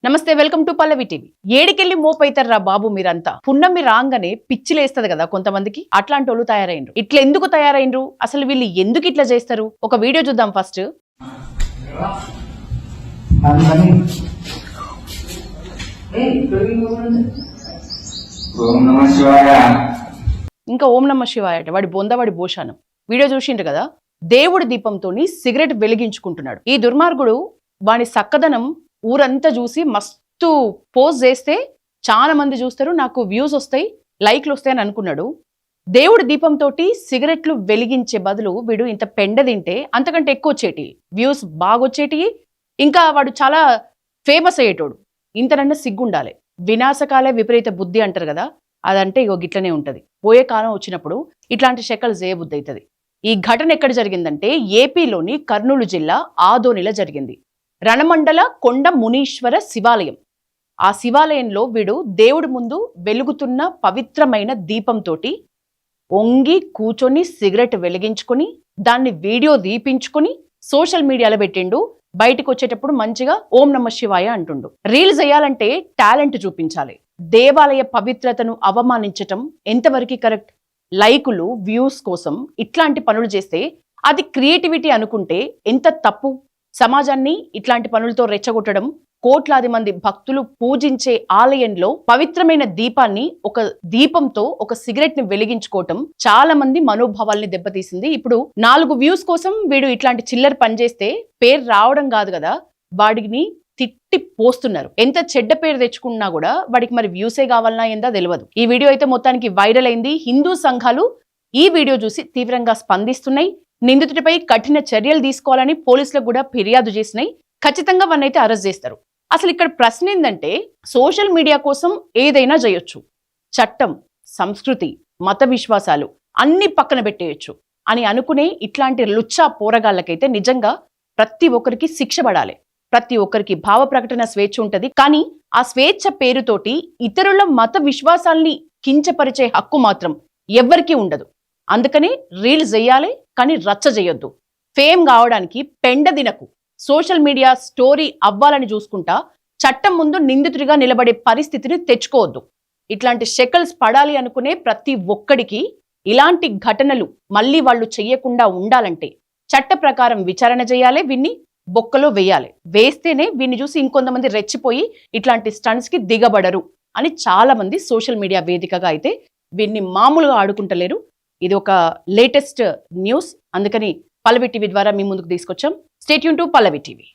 నమస్తే, welcome to Pallavi TV. ఏడికెళ్ళి మోపైతారా బాబు మీరంతా. పున్నమి రాగానే పిచ్చిలేస్తది కదా కొంతమందికి, అట్లాంటి వాళ్ళు తయారైండ్రు. ఇట్లా ఎందుకు తయారైండ్రు, అసలు వీళ్ళు ఎందుకు ఇట్లా చేస్తారు? ఒక వీడియో చూద్దాం ఫస్ట్. ఇంకా ఓం నమ శివాయ వాడి బొందవాడి భూషానం వీడియో చూసిండ్రు కదా. దేవుడి దీపంతోని సిగరెట్ వెలిగించుకుంటున్నాడు. ఈ దుర్మార్గుడు వాని సక్కదనం ఊరంతా చూసి మస్తు పోస్ట్ చేస్తే చాలా మంది చూస్తారు, నాకు వ్యూస్ వస్తాయి, లైక్లు వస్తాయని అనుకున్నాడు. దేవుడి దీపంతో సిగరెట్లు వెలిగించే బదులు వీడు ఇంత పెండ తింటే అంతకంటే ఎక్కువ వచ్చేటి వ్యూస్, బాగా వచ్చేటి, ఇంకా వాడు చాలా ఫేమస్ అయ్యేటోడు. ఇంతనన్నా సిగ్గుండాలి. వినాశకాలే విపరీత బుద్ధి అంటారు కదా, అదంటే ఇగో గిట్లనే ఉంటది. పోయే కాలం వచ్చినప్పుడు ఇట్లాంటి శకలు చేయబుద్ధి అవుతుంది. ఈ ఘటన ఎక్కడ జరిగిందంటే ఏపీలోని కర్నూలు జిల్లా ఆదోనిలో జరిగింది. రణమండల కొండ మునీశ్వర శివాలయం. ఆ శివాలయంలో వీడు దేవుడి ముందు వెలుగుతున్న పవిత్రమైన దీపంతో ఒంగి కూర్చొని సిగరెట్ వెలిగించుకొని దాన్ని వీడియో దీపించుకొని సోషల్ మీడియాలో పెట్టిండు. బయటకు వచ్చేటప్పుడు మంచిగా ఓం నమ శివాయ అంటుండు. రీల్స్ చేయాలంటే టాలెంట్ చూపించాలి. దేవాలయ పవిత్రతను అవమానించటం ఎంతవరకు కరెక్ట్? లైకులు, వ్యూస్ కోసం ఇట్లాంటి పనులు చేస్తే అది క్రియేటివిటీ అనుకుంటే ఎంత తప్పు? సమాజాన్ని ఇట్లాంటి పనులతో రెచ్చగొట్టడం, కోట్లాది మంది భక్తులు పూజించే ఆలయంలో పవిత్రమైన దీపాన్ని, ఒక దీపంతో ఒక సిగరెట్ ని వెలిగించుకోవటం చాలా మంది మనోభావాల్ని దెబ్బతీసింది. ఇప్పుడు 4 వ్యూస్ కోసం వీడు ఇట్లాంటి చిల్లర పని చేస్తే పేరు రావడం కాదు కదా, వాడిని తిట్టి పోస్తున్నారు. ఎంత చెడ్డ పేరు తెచ్చుకున్నా కూడా వాడికి మరి వ్యూసే కావాలన్నా ఏందా తెలియదు. ఈ వీడియో అయితే మొత్తానికి వైరల్ అయింది. హిందూ సంఘాలు ఈ వీడియో చూసి తీవ్రంగా స్పందిస్తున్నాయి. నిందితుడిపై కఠిన చర్యలు తీసుకోవాలని పోలీసులకు కూడా ఫిర్యాదు చేసినాయి. ఖచ్చితంగా వాన్నైతే అరెస్ట్ చేస్తారు. అసలు ఇక్కడ ప్రశ్న ఏంటంటే, సోషల్ మీడియా కోసం ఏదైనా చేయొచ్చు, చట్టం, సంస్కృతి, మత విశ్వాసాలు అన్ని పక్కన పెట్టేయచ్చు అని అనుకునే ఇట్లాంటి లుచ్చా పోరగాళ్ళకైతే నిజంగా ప్రతి ఒక్కరికి శిక్ష పడాలి. ప్రతి ఒక్కరికి భావ ప్రకటన స్వేచ్ఛ ఉంటుంది, కానీ ఆ స్వేచ్ఛ పేరుతోటి ఇతరుల మత విశ్వాసాల్ని కించపరిచే హక్కు మాత్రం ఎవ్వరికీ ఉండదు. అందుకని రీల్స్ చేయాలి, కానీ రచ్చ చేయొద్దు. ఫేమ్ కావడానికి పెండ దినకు, సోషల్ మీడియా స్టోరీ అవ్వాలని చూసుకుంటా చట్టం ముందు నిందితుడిగా నిలబడే పరిస్థితిని తెచ్చుకోవద్దు. ఇట్లాంటి షెకల్స్ పడాలి అనుకునే ప్రతి ఒక్కడికి ఇలాంటి ఘటనలు మళ్ళీ వాళ్ళు చెయ్యకుండా ఉండాలంటే చట్ట ప్రకారం విచారణ చేయాలి, వీన్ని బొక్కలో వేయాలి. వేస్తేనే వీన్ని చూసి ఇంకొంతమంది రెచ్చిపోయి ఇట్లాంటి స్టంట్స్ కి దిగబడరు అని చాలా మంది సోషల్ మీడియా వేదికగా అయితే వీన్ని మామూలుగా ఆడుకుంటలేరు. ఇది ఒక లేటెస్ట్ న్యూస్, అందుకని పల్లవి టీవీ ద్వారా మీ ముందుకు తీసుకొచ్చాం. Stay tune to Pallavi TV.